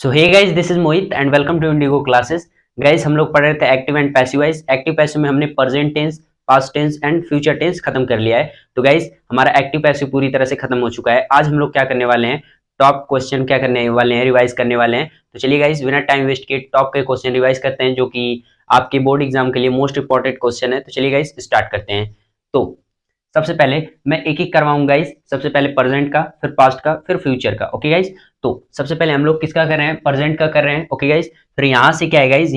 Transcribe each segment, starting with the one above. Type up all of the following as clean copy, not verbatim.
So hey guys, this is Mohit and welcome to Indigo classes. Guys, हम लोग पढ़ रहे थे active and passive voice. Active passive में हमने present tense, past tense and future tense खत्म कर लिया है। तो गाइस, हमारा एक्टिव पैसिव पूरी तरह से खत्म हो चुका है। आज हम लोग क्या करने वाले हैं, टॉप क्वेश्चन क्या करने वाले हैं, रिवाइज करने वाले हैं। तो चलिए गाइस, बिना टाइम वेस्ट किए टॉप के क्वेश्चन रिवाइज करते हैं, जो कि आपके बोर्ड एग्जाम के लिए मोस्ट इंपॉर्टेंट क्वेश्चन है। तो चलिए गाइस, स्टार्ट करते हैं। तो सबसे पहले मैं एक एक करवाऊंगा गाइस। सबसे पहले प्रेजेंट का, फिर पास्ट का, फिर फ्यूचर का। ओके गाइस, तो सबसे पहले हम लोग किसका कर रहे हैं, प्रेजेंट का कर रहे हैं। ओके गाइस, फिर यहाँ से क्या है गाइस,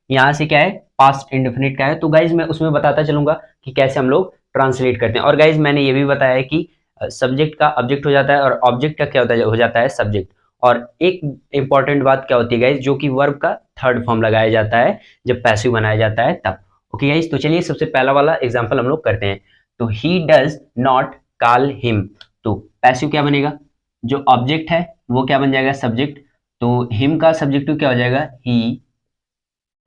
यहाँ से क्या है, पास्ट इंडेफिनिट का है। तो गाइस मैं उसमें बताता चलूंगा कि कैसे हम लोग ट्रांसलेट करते हैं। और गाइस मैंने ये भी बताया है कि सब्जेक्ट का ऑब्जेक्ट हो जाता है और ऑब्जेक्ट का क्या होता है, हो जाता है सब्जेक्ट। और एक इंपॉर्टेंट बात क्या होती है गाइस, जो कि वर्ब का थर्ड फॉर्म लगाया जाता है जब पैसिव बनाया जाता है तब। ओके गाइस, तो चलिए सबसे पहला वाला एग्जाम्पल हम लोग करते हैं। तो he does not call him. तो पैसिव क्या बनेगा, जो ऑब्जेक्ट है वो क्या बन जाएगा, सब्जेक्ट। तो हिम का सब्जेक्टिव क्या हो जाएगा, ही।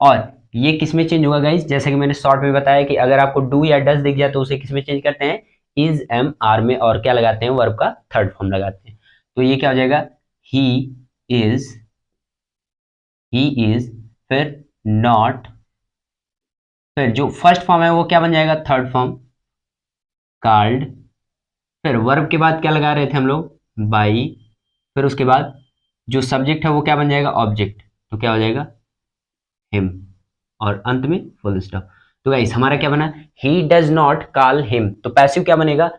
और ये किस में चेंज होगा गाइस, जैसे कि मैंने शॉर्ट में बताया कि अगर आपको डू या डज दिख जाए तो उसे किस में चेंज करते हैं, इज एम आर में, और क्या लगाते हैं, वर्ब का थर्ड फॉर्म लगाते हैं। तो ये क्या हो जाएगा, ही इज, ही इज, फिर नॉट, फिर जो फर्स्ट फॉर्म है वो क्या बन जाएगा, थर्ड फॉर्म, कॉल्ड। फिर वर्ब के बाद क्या लगा रहे थे हम लोग, बाई। फिर उसके बाद जो सब्जेक्ट है वो क्या बन जाएगा, ऑब्जेक्ट। तो क्या हो जाएगा, हिम। और अंत में फुल स्टॉप। तो गाइस हमारा क्या बना, he does not call him. तो पैसिव क्या बनेगा,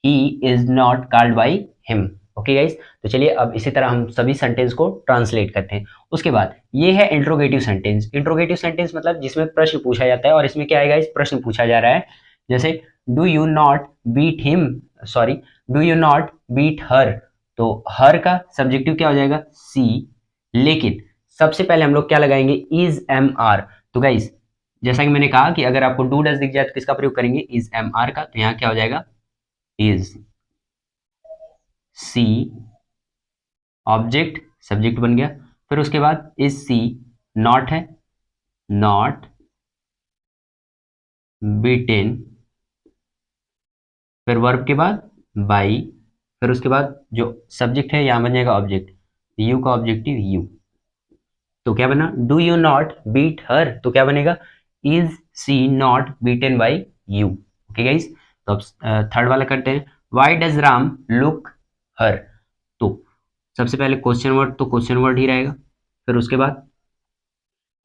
he is not called by him. Okay guys, तो चलिए अब इसी तरह हम सभी सेंटेंस को ट्रांसलेट करते हैं। उसके बाद ये है इंट्रोगेटिव सेंटेंस। इंट्रोगेटिव सेंटेंस मतलब जिसमें प्रश्न पूछा जाता है, और इसमें क्या है गाइस, प्रश्न पूछा जा रहा है। जैसे do you not beat him, sorry, do you not beat her. तो हर का सब्जेक्टिव क्या हो जाएगा, सी। लेकिन सबसे पहले हम लोग क्या लगाएंगे, इज एम आर। तो गाइस जैसा कि मैंने कहा कि अगर आपको डू डज दिख जाए तो किसका प्रयोग करेंगे, इज एम आर का। तो यहाँ क्या हो जाएगा, इज, सी, ऑब्जेक्ट, सब्जेक्ट बन गया। फिर उसके बाद इज सी, नॉट है, नॉट बीटेन। फिर वर्ब के बाद बाई। फिर उसके बाद जो सब्जेक्ट है यहाँ बन जाएगा ऑब्जेक्ट, यू का ऑब्जेक्टिव यू। तो क्या बना, do you not beat her. तो क्या बनेगा, is she not beaten by you. Okay guys, तो अब थर्ड वाला करते हैं। Why does Ram look her. तो सबसे पहले क्वेश्चन वर्ड, तो क्वेश्चन वर्ड ही रहेगा। फिर उसके बाद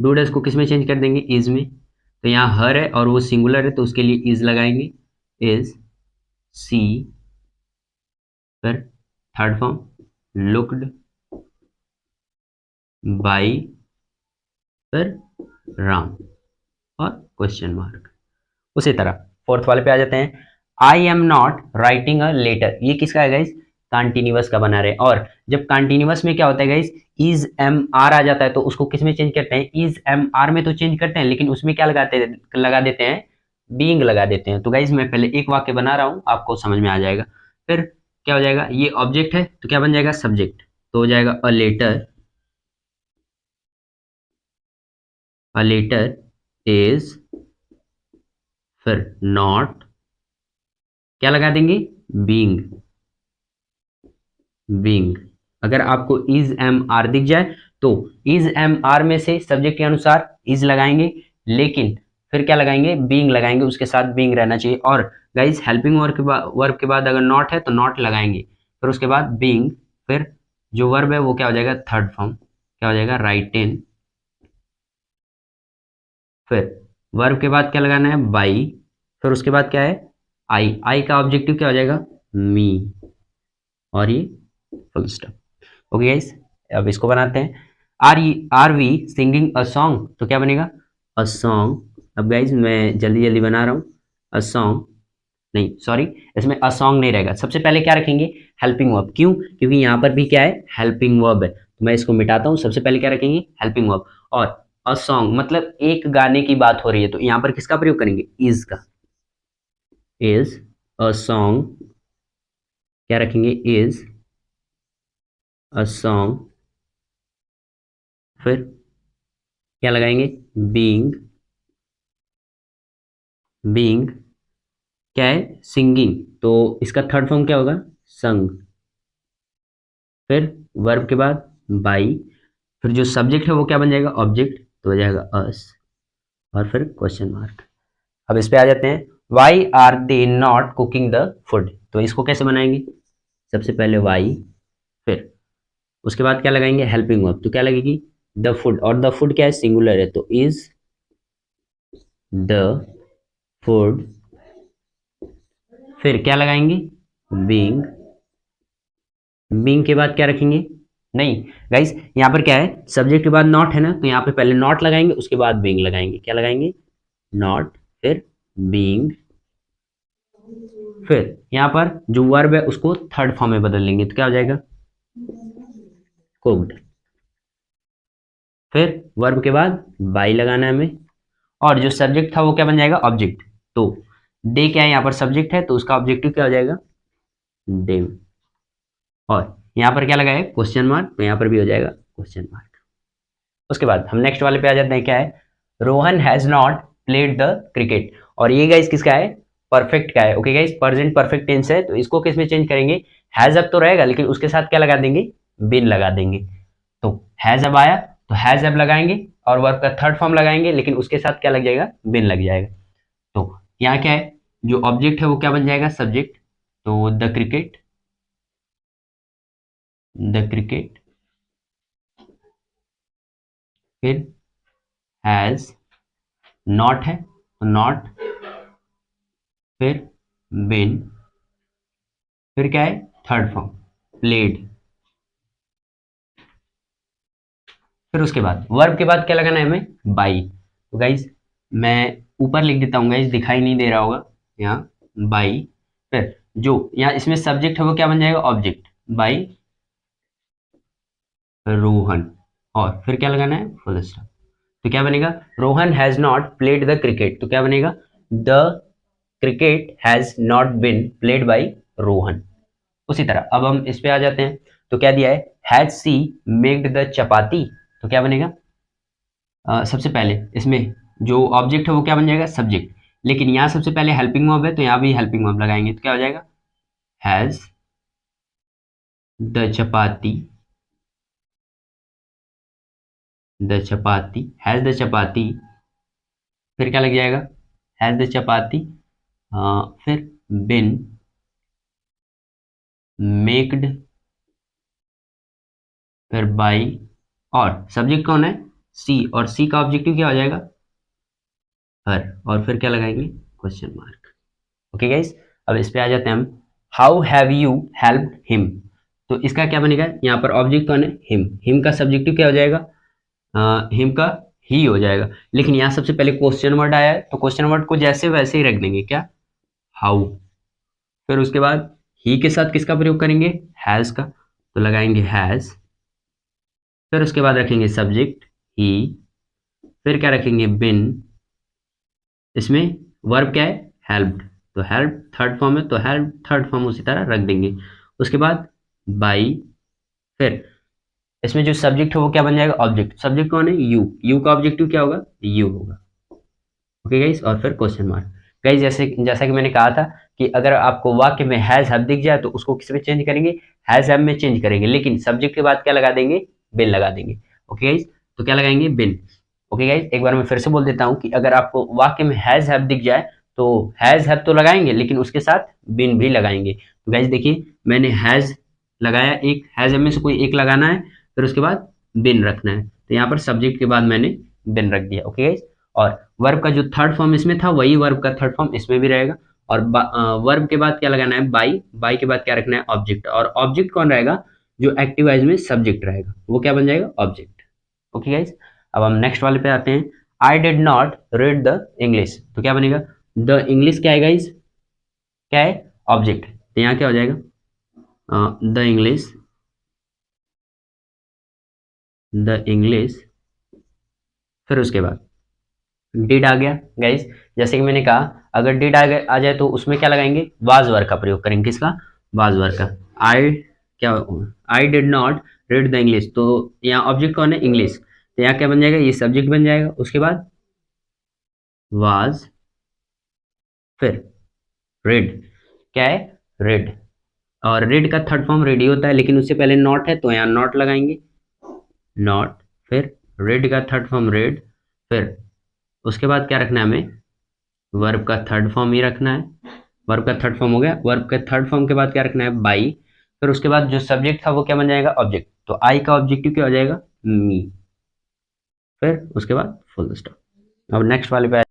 डू डज को किस में चेंज कर देंगे, इज में। तो यहाँ हर है और वो सिंगुलर है तो उसके लिए इज लगाएंगे, इज, सी। फिर थर्ड फॉर्म लुक्ड बाई, फिर राम, और क्वेश्चन मार्क। उसी तरह फोर्थ वाले पे आ जाते हैं। I am not writing a letter. ये किसका है गाइस, कॉन्टिन्यूअस का बना रहे। और जब कॉन्टिन्यूअस में क्या होता है गाइस, इज एम आर आ जाता है तो उसको किस में चेंज करते हैं, इज एम आर में तो चेंज करते हैं, लेकिन उसमें क्या लगा देते हैं, बीइंग लगा देते हैं। तो गाइस मैं पहले एक वाक्य बना रहा हूं, आपको समझ में आ जाएगा। फिर क्या हो जाएगा, ये ऑब्जेक्ट है तो क्या बन जाएगा, सब्जेक्ट। तो हो जाएगा a letter, a letter is, फिर नॉट, क्या लगा देंगे, बीइंग, बीइंग। अगर आपको इज एम आर दिख जाए तो इज एम आर में से सब्जेक्ट के अनुसार इज लगाएंगे, लेकिन फिर क्या लगाएंगे, बीइंग लगाएंगे, उसके साथ बीइंग रहना चाहिए। और गाइस हेल्पिंग वर्ब के बाद अगर नॉट है तो नॉट लगाएंगे, फिर उसके बाद बीइंग। फिर जो वर्ब है वो क्या हो जाएगा, थर्ड फॉर्म, क्या हो जाएगा, राइट इन। फिर वर्ब के बाद क्या लगाना है, बाई। फिर उसके बाद क्या है, आई। आई का ऑब्जेक्टिव क्या हो जाएगा, मी, और ये फुल स्टॉप। ओके गाइस, अब इसको बनाते हैं। Are we singing a song. तो क्या बनेगा, अ सॉन्ग। अब गाइस मैं जल्दी जल्दी बना रहा हूँ, अ सॉन्ग, नहीं सॉरी, इसमें अ सॉन्ग नहीं रहेगा। सबसे पहले क्या रखेंगे, हेल्पिंग वर्ब। क्यों, क्योंकि यहाँ पर भी क्या है, हेल्पिंग वर्ब है। तो मैं इसको मिटाता हूँ, सबसे पहले क्या रखेंगे, हेल्पिंग वर्ब। और अ सॉन्ग मतलब एक गाने की बात हो रही है तो यहाँ पर किसका प्रयोग करेंगे, इज का। इज अ सॉन्ग, क्या रखेंगे, इज अ सॉन्ग। फिर क्या लगाएंगे, बीइंग, बीइंग क्या है, सिंगिंग। तो इसका थर्ड फॉर्म क्या होगा, संग। फिर वर्ब के बाद बाई, फिर जो सब्जेक्ट है वो क्या बन जाएगा, ऑब्जेक्ट, तो हो जाएगा अस, और फिर क्वेश्चन मार्क। अब इस पे आ जाते हैं, why are they not cooking the food, तो इसको कैसे बनाएंगे, सबसे पहले वाई, फिर उसके बाद क्या लगाएंगे, हेल्पिंग वर्ब, तो क्या लगेगी, द फूड, और द फूड क्या है, सिंगुलर है, तो इज द फूड, फिर क्या लगाएंगे, बीइंग, बीइंग के बाद क्या रखेंगे, नहीं गाइस यहाँ पर क्या है, सब्जेक्ट के बाद नॉट है ना, तो यहाँ पे पहले नॉट लगाएंगे, उसके बाद बीइंग लगाएंगे, क्या लगाएंगे, नॉट, फिर बीइंग, फिर यहाँ पर जो वर्ब है उसको थर्ड फॉर्म में बदल लेंगे, तो क्या हो जाएगा, कुक्ड, फिर वर्ब के बाद बाई लगाना है हमें, और जो सब्जेक्ट था वो क्या बन जाएगा, ऑब्जेक्ट, तो डे क्या है, यहाँ पर सब्जेक्ट है तो उसका ऑब्जेक्टिव क्या हो जाएगा, डे, और यहाँ पर क्या लगा है, क्वेश्चन मार्क, तो यहाँ पर भी हो जाएगा क्वेश्चन मार्क। उसके बाद हम नेक्स्ट वाले पे आ जाते हैं, क्या है, Rohan has not played the cricket, और ये गाइस किसका है, परफेक्ट का है, okay guys, present perfect tense है, तो इसको किस में चेंज करेंगे, हैज अब तो रहेगा लेकिन उसके साथ क्या लगा देंगे, बिन लगा देंगे, तो हैज अब आया तो हैज अब लगाएंगे और वर्ब का थर्ड फॉर्म लगाएंगे, लेकिन उसके साथ क्या लग जाएगा, बिन लग जाएगा, तो यहाँ क्या है, जो ऑब्जेक्ट है वो क्या बन जाएगा, सब्जेक्ट, तो द क्रिकेट, द क्रिकेट, फिर हैज, नॉट है तो नॉट, फिर बिन, फिर क्या है, थर्ड फॉर्म प्लेड, फिर उसके बाद वर्ब के बाद क्या लगाना है हमें, बाई, तो गाइज मैं ऊपर लिख देता हूँ गाइज, दिखाई नहीं दे रहा होगा यहाँ, बाई, फिर जो यहाँ इसमें सब्जेक्ट है वो क्या बन जाएगा, ऑब्जेक्ट, बाई रोहन, और फिर क्या लगाना है, फुल स्टॉप, तो क्या बनेगा, Rohan has not played the cricket, तो क्या बनेगा, the cricket has not been played by Rohan. उसी तरह अब हम इस पे आ जाते हैं, तो क्या दिया है, हैज सी मेक्ड द चपाती, तो क्या बनेगा, सबसे पहले इसमें जो ऑब्जेक्ट है वो क्या बन जाएगा, सब्जेक्ट, लेकिन यहाँ सबसे पहले हेल्पिंग वर्ब है तो यहाँ भी हेल्पिंग वर्ब लगाएंगे, तो क्या हो जाएगा, has the chapati, the chapati, has the chapati, फिर क्या लग जाएगा, हैज द चपाती, फिर बिन मेक्ड, फिर बाई, और सब्जेक्ट कौन है, सी, और सी का ऑब्जेक्टिव क्या हो जाएगा, हर, और फिर क्या लगाएंगे, क्वेश्चन मार्क, ओके गाइस। अब इस पे आ जाते हैं हम, how have you helped him, तो इसका क्या बनेगा, यहाँ पर ऑब्जेक्ट कौन है, हिम का सब्जेक्टिव क्या हो जाएगा, हिम का ही हो जाएगा, लेकिन यहाँ सबसे पहले क्वेश्चन वर्ड आया है तो क्वेश्चन वर्ड को जैसे वैसे ही रख देंगे, क्या, हाउ, फिर उसके बाद ही के साथ किसका प्रयोग करेंगे, हैज का, तो लगाएंगे हैज, फिर उसके बाद रखेंगे सब्जेक्ट ही, फिर क्या रखेंगे, बिन, इसमें वर्ब क्या है, हेल्प्ड, तो हेल्प थर्ड फॉर्म है तो हेल्प थर्ड फॉर्म उसी तरह रख देंगे, उसके बाद बाई, फिर इसमें जो सब्जेक्ट है वो क्या बन जाएगा, ऑब्जेक्ट, सब्जेक्ट कौन है, यू का ऑब्जेक्टिव क्या होगा, यू होगा, ओके गाइस, और फिर क्वेश्चन मार्क। गाइस जैसे जैसा कि मैंने कहा था कि अगर आपको वाक्य में हैज हैव दिख जाए तो उसको किस में चेंज करेंगे, हैज हैव में चेंज करेंगे, लेकिन सब्जेक्ट के बाद क्या लगा देंगे, बिन लगा देंगे, ओके गाइस, तो क्या लगाएंगे, बिन, ओके गाइस, एक बार मैं फिर से बोल देता हूँ कि अगर आपको वाक्य में हैज हैव दिख जाए तो हैज हैव तो लगाएंगे लेकिन उसके साथ बिन भी लगाएंगे, तो गाइस देखिए मैंने हैज लगाया, एक हैज में से कोई एक लगाना है, फिर उसके बाद बिन रखना है, तो यहाँ पर सब्जेक्ट के बाद मैंने बिन रख दिया, ओके गाइस, और वर्ब का जो थर्ड फॉर्म इसमें था वही वर्ब का थर्ड फॉर्म इसमें भी रहेगा, और वर्ब के बाद क्या लगाना है, बाई, बाई के बाद क्या रखना है, ऑब्जेक्ट, और ऑब्जेक्ट कौन रहेगा, जो एक्टिव वाइज में सब्जेक्ट रहेगा वो क्या बन जाएगा, ऑब्जेक्ट, ओके गाइस। अब हम नेक्स्ट वाले पे आते हैं, I did not read the English, तो क्या बनेगा, द इंग्लिश क्या है गाइस, क्या है, ऑब्जेक्ट, तो यहाँ क्या हो जाएगा, द इंग्लिश, द इंग्लिश, फिर उसके बाद डिड आ गया गाइस, जैसे कि मैंने कहा अगर डिड आ जाए तो उसमें क्या लगाएंगे, वाज वर्ड का प्रयोग करेंगे, किसका, वाज वर्ड का, आई, क्या, I did not read the English, तो यहाँ ऑब्जेक्ट कौन है, इंग्लिश, तो यहाँ क्या बन जाएगा, ये सब्जेक्ट बन जाएगा, उसके बाद वाज, फिर रीड, क्या है, रीड, और रीड का थर्ड फॉर्म रेडी होता है लेकिन उससे पहले नॉट है तो यहाँ नॉट लगाएंगे, नॉट, फिर रेड का थर्ड फॉर्म रेड, फिर उसके बाद क्या रखना है हमें, वर्ब का थर्ड फॉर्म ही रखना है। वर्ब का थर्ड फॉर्म हो गया, वर्ब के थर्ड फॉर्म के बाद क्या रखना है, बाई, फिर उसके बाद जो सब्जेक्ट था वो क्या बन जाएगा, ऑब्जेक्ट। तो आई का ऑब्जेक्टिव क्या हो जाएगा, मी, फिर उसके बाद फुल स्टॉप। अब नेक्स्ट वाले पे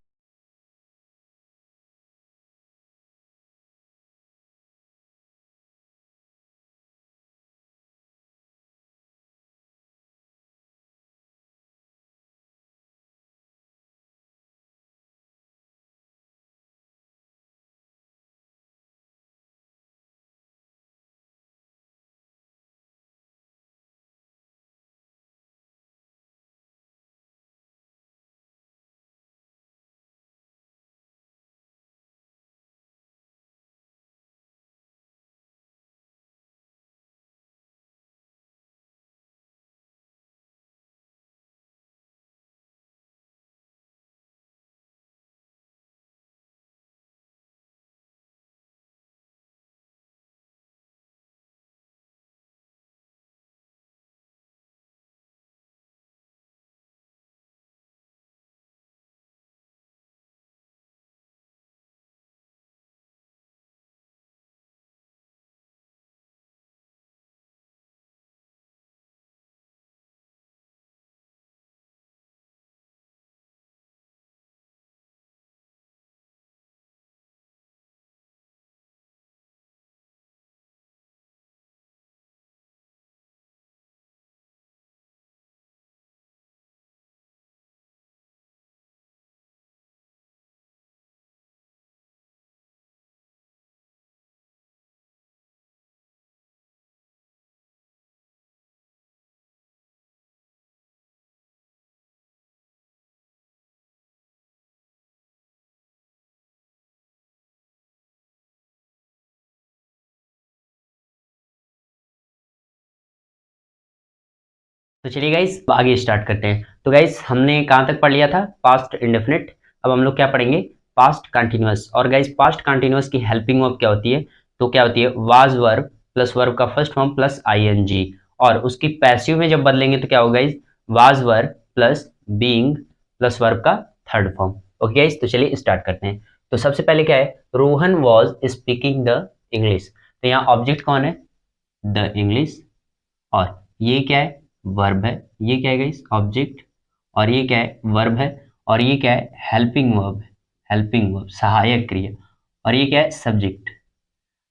तो चलिए गाइस आगे स्टार्ट करते हैं। तो गाइस हमने कहाँ तक पढ़ लिया था, पास्ट इंडेफिनिट। अब हम लोग क्या पढ़ेंगे, पास्ट कंटिन्यूअस। और गाइस पास्ट कंटिन्यूअस की हेल्पिंग वर्ब क्या होती है, तो क्या होती है, वाज वर्ब प्लस वर्ब का फर्स्ट फॉर्म प्लस आईएनजी, और उसकी पैसिव में जब बदलेंगे तो क्या होगा guys, was verb plus being plus verb का थर्ड फॉर्म। ओके गाइस, तो चलिए स्टार्ट करते हैं। तो सबसे पहले क्या है, Rohan was speaking the English. तो यहाँ ऑब्जेक्ट कौन है, द इंग्लिश, और ये क्या है, वर्ब है। ये क्या है गाइस, ऑब्जेक्ट, और ये क्या है, वर्ब है, और ये क्या है, हेल्पिंग वर्ब है, हेल्पिंग वर्ब सहायक क्रिया, और ये क्या है, सब्जेक्ट।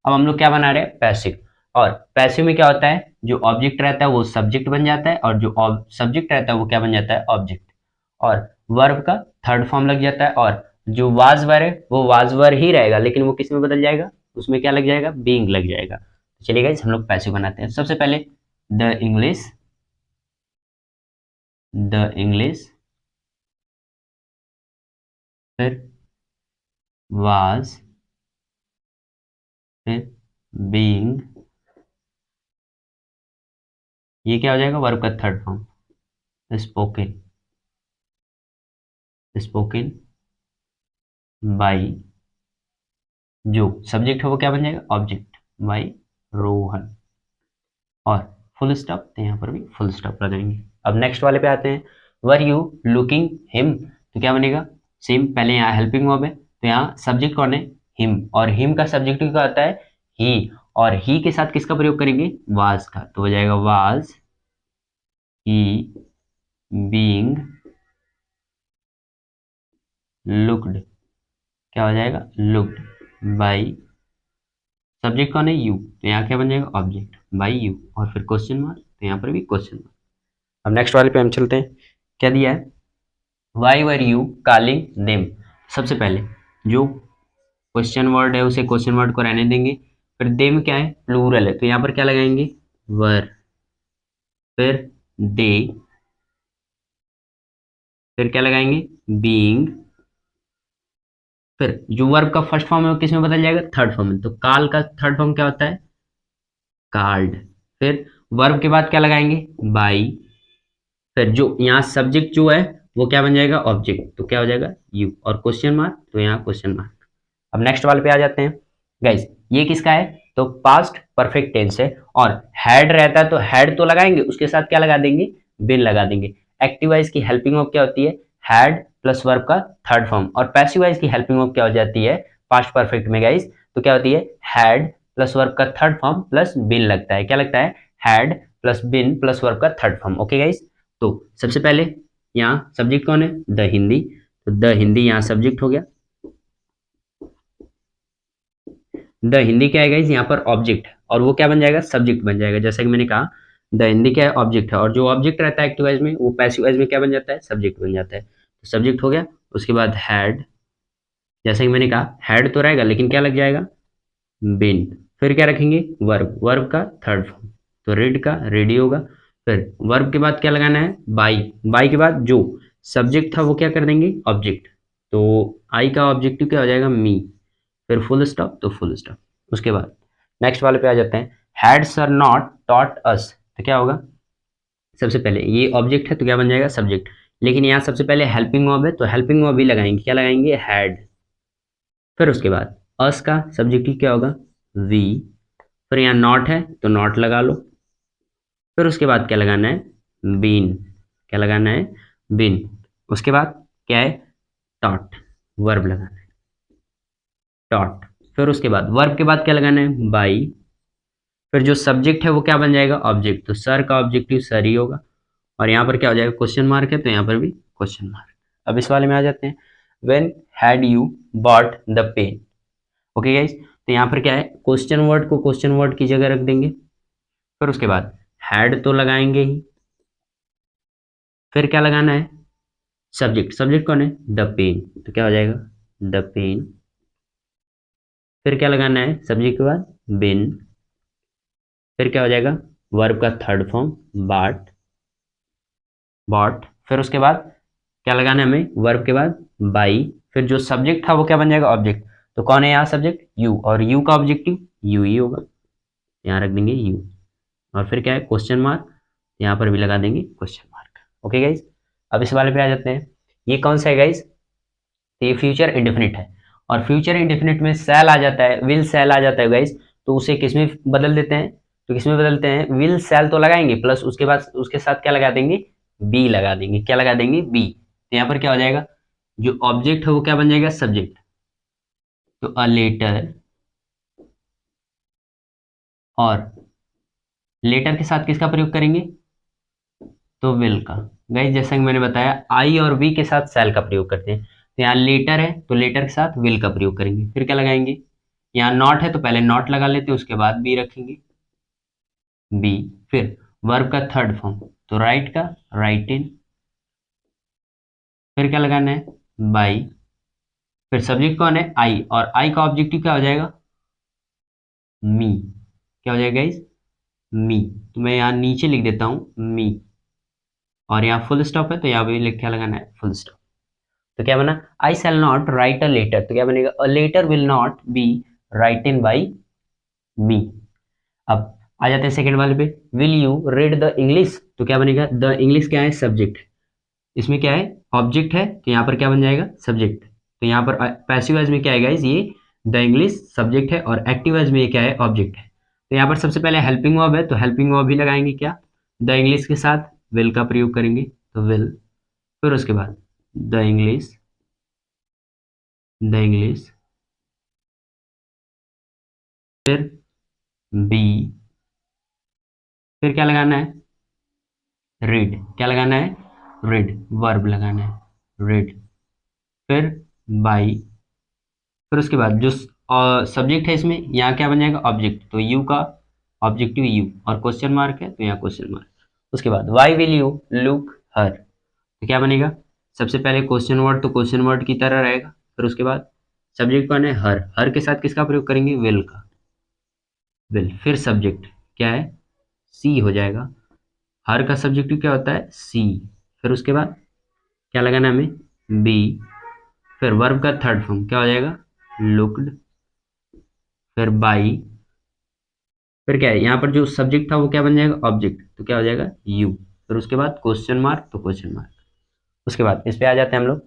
अब हम लोग क्या बना रहे हैं, पैसिव। और पैसिव में क्या होता है, जो ऑब्जेक्ट रहता है वो सब्जेक्ट बन जाता है, और जो सब्जेक्ट रहता है वो क्या बन जाता है, ऑब्जेक्ट, और वर्ब का थर्ड फॉर्म लग जाता है, और जो वाज वर है वो वाज वर ही रहेगा, लेकिन वो किस में बदल जाएगा, उसमें क्या लग जाएगा, बीइंग लग जाएगा। तो चलिए गाइस हम लोग पैसिव बनाते हैं। सबसे पहले द इंग्लिश, द इंग्लिश, फिर वाज, फिर बीइंग, ये क्या हो जाएगा, वर्ब का third form, spoken, spoken by, जो सब्जेक्ट है वो क्या बन जाएगा, ऑब्जेक्ट, बाई रोहन, और फुल स्टॉप, तो यहाँ पर भी फुल स्टॉप लगाएंगे। अब नेक्स्ट वाले पे आते हैं, वर यू लुकिंग हिम, तो क्या बनेगा, सेम, पहले यहाँ हेल्पिंग वर्ब है तो यहाँ सब्जेक्ट कौन है, हिम, और हिम का सब्जेक्ट क्या आता है, ही, और ही के साथ किसका प्रयोग करेंगे, वाज का, तो हो जाएगा वाज ही बीइंग लुक्ड, क्या हो जाएगा, लुक्ड बाई, सब्जेक्ट कौन है, यू, तो यहाँ क्या बन जाएगा, ऑब्जेक्ट बाई यू, और फिर क्वेश्चन मार्क, तो यहाँ पर भी क्वेश्चन मार्क। अब नेक्स्ट वाले पे हम चलते हैं, क्या दिया है, why were you calling them. सबसे पहले जो क्वेश्चन वर्ड है उसे क्वेश्चन वर्ड को रहने देंगे, फिर देम क्या है, प्लूरल है, तो यहाँ पर क्या लगाएंगे, वर, फिर दे, फिर क्या लगाएंगे, बीइंग, फिर जो वर्ब का फर्स्ट फॉर्म है वो किस में बदल जाएगा, थर्ड फॉर्म में, तो काल का थर्ड फॉर्म क्या होता है, कार्ड, फिर वर्ब के बाद क्या लगाएंगे, बाई, फिर जो यहाँ सब्जेक्ट जो है वो क्या बन जाएगा, ऑब्जेक्ट, तो क्या हो जाएगा, यू, और क्वेश्चन मार्क, तो यहाँ क्वेश्चन मार्क। अब नेक्स्ट वाले पे आ जाते हैं गाइस, ये किसका है, तो पास्ट परफेक्ट टेंस है, और हैड रहता है तो हैड तो लगाएंगे, उसके साथ क्या लगा देंगे, बिन लगा देंगे। एक्टिव वॉइस की हेल्पिंग वर्ब क्या होती है, हैड प्लस वर्ब का थर्ड फॉर्म, और पैसिव वॉइस की हेल्पिंग वर्ब क्या हो जाती है पास्ट परफेक्ट में गाइस, तो क्या होती है हैड प्लस वर्ब का थर्ड फॉर्म प्लस बिन लगता है, क्या लगता है had plus been plus verb का थर्ड फॉर्म। ओके गाइस, तो सबसे पहले यहाँ सब्जेक्ट कौन है, द हिंदी, तो द हिंदी यहाँ सब्जेक्ट हो गया। द हिंदी क्या है गाइस, यहाँ पर ऑब्जेक्ट, और वो क्या बन जाएगा, सब्जेक्ट बन जाएगा। जैसा कि मैंने कहा द हिंदी क्या है, ऑब्जेक्ट है, और जो ऑब्जेक्ट रहता है एक्टिव वॉइस में वो पैसिव वॉइस में क्या बन जाता है, सब्जेक्ट बन जाता है। तो सब्जेक्ट हो गया, उसके बाद हैड, जैसा कि मैंने कहा हैड तो रहेगा लेकिन क्या लग जाएगा, बिन, फिर क्या रखेंगे वर्ब, वर्ब का थर्ड फॉर्म, तो रेड का रेडी होगा। फिर वर्ब के बाद क्या लगाना है, बाई, बाई के बाद जो सब्जेक्ट था वो क्या कर देंगे, ऑब्जेक्ट, तो आई का ऑब्जेक्टिव क्या हो जाएगा, मी, फिर फुल स्टॉप, तो फुल स्टॉप। उसके बाद नेक्स्ट वाले पे आ जाते हैं, had sir not taught us, तो क्या होगा, सबसे पहले ये ऑब्जेक्ट है तो क्या बन जाएगा, सब्जेक्ट, लेकिन यहाँ सबसे पहले हेल्पिंग वर्ब है तो हेल्पिंग वर्ब भी लगाएंगे, क्या लगाएंगे, हैड। फिर उसके बाद अस का सब्जेक्टिव क्या होगा, वी, फिर यहाँ नॉट है तो नॉट लगा लो। फिर उसके बाद क्या लगाना है, बीन, क्या लगाना है, बीन। उसके बाद क्या है, टॉट, वर्ब लगाना है, टॉट। फिर उसके बाद वर्ब के बाद क्या लगाना है, बाई। फिर जो सब्जेक्ट है वो क्या बन जाएगा, ऑब्जेक्ट, तो सर का ऑब्जेक्टिव सर ही होगा, और यहाँ पर क्या हो जाएगा, क्वेश्चन मार्क है तो यहाँ पर भी क्वेश्चन मार्क। अब इस वाले में आ जाते हैं, when had you bought the pen. Okay guys, तो यहाँ पर क्या है, क्वेश्चन वर्ड को क्वेश्चन वर्ड की जगह रख देंगे। फिर उसके बाद हैड तो लगाएंगे ही, फिर क्या लगाना है, सब्जेक्ट, सब्जेक्ट कौन है, द पेन, तो क्या हो जाएगा, द पेन। फिर क्या लगाना है, सब्जेक्ट के बाद बिन, फिर क्या हो जाएगा, वर्ब का थर्ड फॉर्म बाट, बॉट। फिर उसके बाद क्या लगाना है हमें, वर्ब के बाद बाई, फिर जो सब्जेक्ट था वो क्या बन जाएगा, ऑब्जेक्ट, तो कौन है यहाँ सब्जेक्ट, यू, और यू का ऑब्जेक्टिव यू ही होगा, यहाँ रख देंगे यू। और फिर क्या है, क्वेश्चन मार्क, यहाँ पर भी लगा देंगे क्वेश्चन मार्क। ओके गाइज, अब इस वाले पे आ जाते हैं, ये कौन सा है गाइज, तो ये फ्यूचर इंडेफिनिट है, और फ्यूचर इंडेफिनिट में सेल आ जाता है, विल सेल आ जाता है गाइज, तो उसे किस में बदल देते हैं, तो किस में बदलते हैं, विल सेल तो लगाएंगे प्लस उसके बाद उसके साथ क्या लगा देंगे, बी लगा देंगे, क्या लगा देंगे, बी। तो यहाँ पर क्या हो जाएगा, जो ऑब्जेक्ट है वो क्या बन जाएगा, सब्जेक्ट, तो अ लेटर, और लेटर के साथ किसका प्रयोग करेंगे, तो विल का। गाइस जैसा कि मैंने बताया आई और वी के साथ सेल का प्रयोग करते हैं, तो यहाँ लेटर है तो लेटर के साथ विल का प्रयोग करेंगे। फिर क्या लगाएंगे, यहाँ नॉट है तो पहले नॉट लगा लेते हैं, उसके बाद बी रखेंगे, बी। फिर वर्ब का थर्ड फॉर्म, तो राइट का राइट इन, फिर क्या लगाना है, बाई। फिर सब्जेक्ट कौन है, आई, और आई का ऑब्जेक्टिव क्या हो जाएगा, मी, क्या हो जाएगा गाइस, मी। तो मैं यहाँ नीचे लिख देता हूँ मी, और यहाँ फुल स्टॉप है तो यहाँ भी लिख, क्या लगाना है, फुल स्टॉप। तो क्या बना, I shall not write a letter, तो क्या बनेगा, a letter will not be written by me. अब आ जाते हैं सेकंड वाले पे, will you read the English, तो क्या बनेगा, द इंग्लिश क्या है, सब्जेक्ट, इसमें क्या है, ऑब्जेक्ट है तो यहाँ पर क्या बन जाएगा, सब्जेक्ट। तो यहाँ पर पैसिव वॉइस में क्या है गाइस, ये द इंग्लिश सब्जेक्ट है, और एक्टिव वॉइस में ये क्या है, ऑब्जेक्ट है। तो यहाँ पर सबसे पहले हेल्पिंग वर्ब है तो हेल्पिंग वर्ब भी लगाएंगे, क्या, द इंग्लिश के साथ विल का प्रयोग करेंगे, तो विल। फिर उसके बाद द इंग्लिश, द इंग्लिश, फिर बी, फिर क्या लगाना है, रीड, क्या लगाना है, रीड, वर्ब लगाना है, रीड। फिर बाई, फिर उसके बाद जो सब्जेक्ट है इसमें यहाँ क्या बन जाएगा, ऑब्जेक्ट, तो यू का ऑब्जेक्टिव यू, और क्वेश्चन मार्क है तो यहाँ क्वेश्चन मार्क। उसके बाद Y will you look her, तो क्या बनेगा, सबसे पहले क्वेश्चन वर्ड तो क्वेश्चन वर्ड की तरह रहेगा, फिर उसके बाद सब्जेक्ट कौन है, हर, हर के साथ किसका प्रयोग करेंगे, विल का, विल। फिर सब्जेक्ट क्या है, सी हो जाएगा, हर का सब्जेक्टिव क्या होता है, सी। फिर उसके बाद क्या लगाना है हमें, बी। फिर वर्ब का थर्ड फॉर्म क्या हो जाएगा, लुक्ड, फिर बाई। फिर क्या है, यहाँ पर जो सब्जेक्ट था वो क्या बन जाएगा, ऑब्जेक्ट, तो क्या हो जाएगा, यू। फिर उसके बाद क्वेश्चन मार्क, तो क्वेश्चन मार्क। उसके बाद इस पे आ जाते हैं हम लोग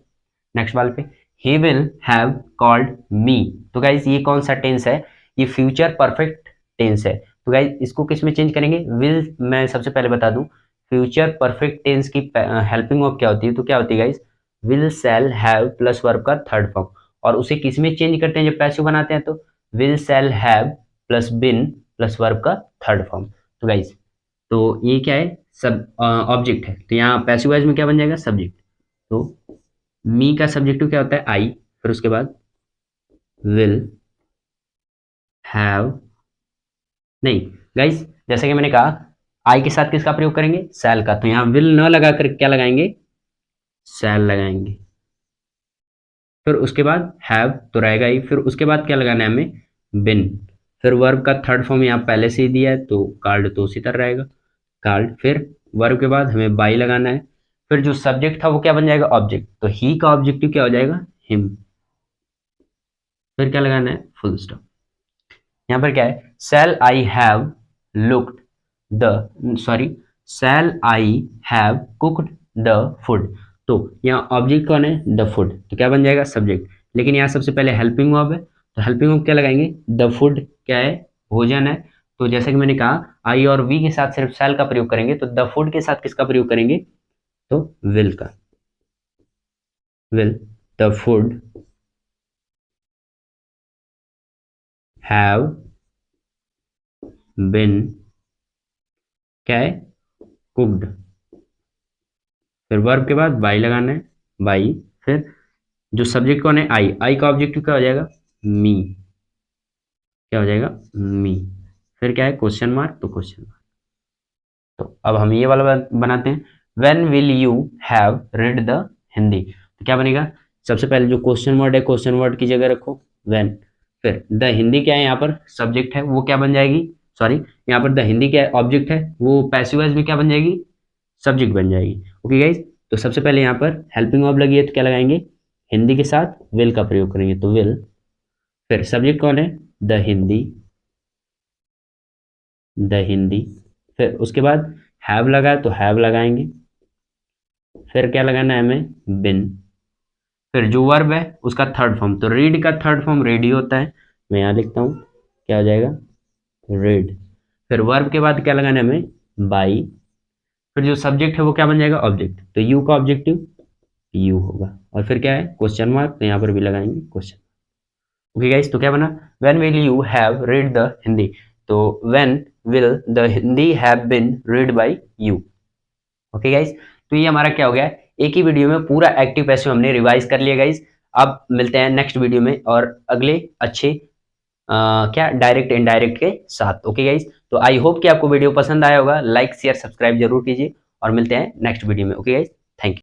नेक्स्ट वाले पे, he will have called me, तो गाइज ये कौन सा टेंस है, ये फ्यूचर परफेक्ट टेंस है। तो गाइज इसको किस में चेंज करेंगे, विल, मैं सबसे पहले बता दूं फ्यूचर परफेक्ट टेंस की हेल्पिंग वर्ब क्या होती है, तो क्या होती है guys, will shall have plus verb का थर्ड फॉर्म, और उसे किस में चेंज करते हैं जब पैसिव बनाते हैं, तो will shall have plus been plus verb का थर्ड फॉर्म। तो गाइस, तो ये क्या है, सब ऑब्जेक्ट है, तो यहाँ पैसिव वॉइस में क्या बन जाएगा, सब्जेक्ट। तो मी का सब्जेक्टिव क्या होता है, आई, फिर उसके बाद विल हैव, नहीं गाइस, जैसे कि मैंने कहा आई के साथ किसका प्रयोग करेंगे, शैल का, तो यहाँ विल न लगा कर क्या लगाएंगे, शैल लगाएंगे। फिर उसके बाद हैव तो रहेगा ही, फिर उसके बाद क्या लगाना है हमें, बिन। फिर वर्ब का थर्ड फॉर्म यहाँ पहले से ही दिया है, तो कार्ड तो उसी तरह रहेगा, कार्ड। फिर वर्ब के बाद हमें बाई लगाना है, फिर जो सब्जेक्ट था वो क्या बन जाएगा, ऑब्जेक्ट, तो ही का ऑब्जेक्टिव क्या हो जाएगा, हिम। फिर क्या लगाना है, फुल स्टॉप। यहाँ पर क्या है, shall I have looked the, sorry, shall I have cooked the food, तो यहाँ ऑब्जेक्ट कौन है, द फूड, तो क्या बन जाएगा, सब्जेक्ट। लेकिन यहाँ सबसे पहले हेल्पिंग वर्ब है, तो हेल्पिंग वर्ब क्या लगाएंगे, द फूड क्या है, भोजन है, तो जैसे कि मैंने कहा आई और वी के साथ सिर्फ शैल का प्रयोग करेंगे, तो द फूड के साथ किसका प्रयोग करेंगे, तो विल का, will the food have been क्या है, कुक्ड। फिर वर्ब के बाद बाई लगाना है, बाई। फिर जो सब्जेक्ट कौन है, आई, आई का ऑब्जेक्टिव क्या हो जाएगा, मी, क्या हो जाएगा, मी। फिर क्या है, क्वेश्चन मार्क, तो क्वेश्चन मार्क। तो अब हम ये वाला बनाते हैं, when will you have read the Hindi, तो क्या बनेगा, सबसे पहले जो क्वेश्चन वर्ड है, क्वेश्चन वर्ड की जगह रखो व्हेन, फिर द हिंदी क्या है, यहाँ पर सब्जेक्ट है, वो क्या बन जाएगी, सॉरी, यहाँ पर द हिंदी क्या है, ऑब्जेक्ट है, वो पैसिव वॉइस में क्या बन जाएगी, सब्जेक्ट बन जाएगी। ओके गाइज, तो सबसे पहले यहाँ पर हेल्पिंग वर्ब लगी है, तो क्या लगाएंगे, हिंदी के साथ विल का प्रयोग करेंगे, तो विल। फिर सब्जेक्ट कौन है, द हिंदी, द हिंदी। फिर उसके बाद हैव लगा तो हैव लगाएंगे। फिर क्या लगाना है हमें, बिन। फिर जो वर्ब है उसका थर्ड फॉर्म, तो रीड का थर्ड फॉर्म रेडी होता है, मैं यहाँ लिखता हूँ, क्या हो जाएगा, रीड। फिर वर्ब के बाद क्या लगाना है हमें, बाई। फिर जो सब्जेक्ट है वो क्या बन जाएगा, ऑब्जेक्ट, तो यू का ऑब्जेक्टिव यू होगा, और फिर क्या है, क्वेश्चन मार्क, तो यहाँ पर भी लगाएंगे क्वेश्चन। ओके गाइस, तो क्या बना, when will you have read the Hindi, तो when will the Hindi have been read by you. Okay guys, तो ये हमारा क्या हो गया, एक ही वीडियो में पूरा एक्टिव पैसिव हमने रिवाइज कर लिया गाइस। अब मिलते हैं नेक्स्ट वीडियो में और अगले अच्छे क्या डायरेक्ट इनडायरेक्ट के साथ। ओके गाइस, तो आई होप कि आपको वीडियो पसंद आया होगा, लाइक शेयर सब्सक्राइब जरूर कीजिए और मिलते हैं नेक्स्ट वीडियो में। Okay guys, thank you.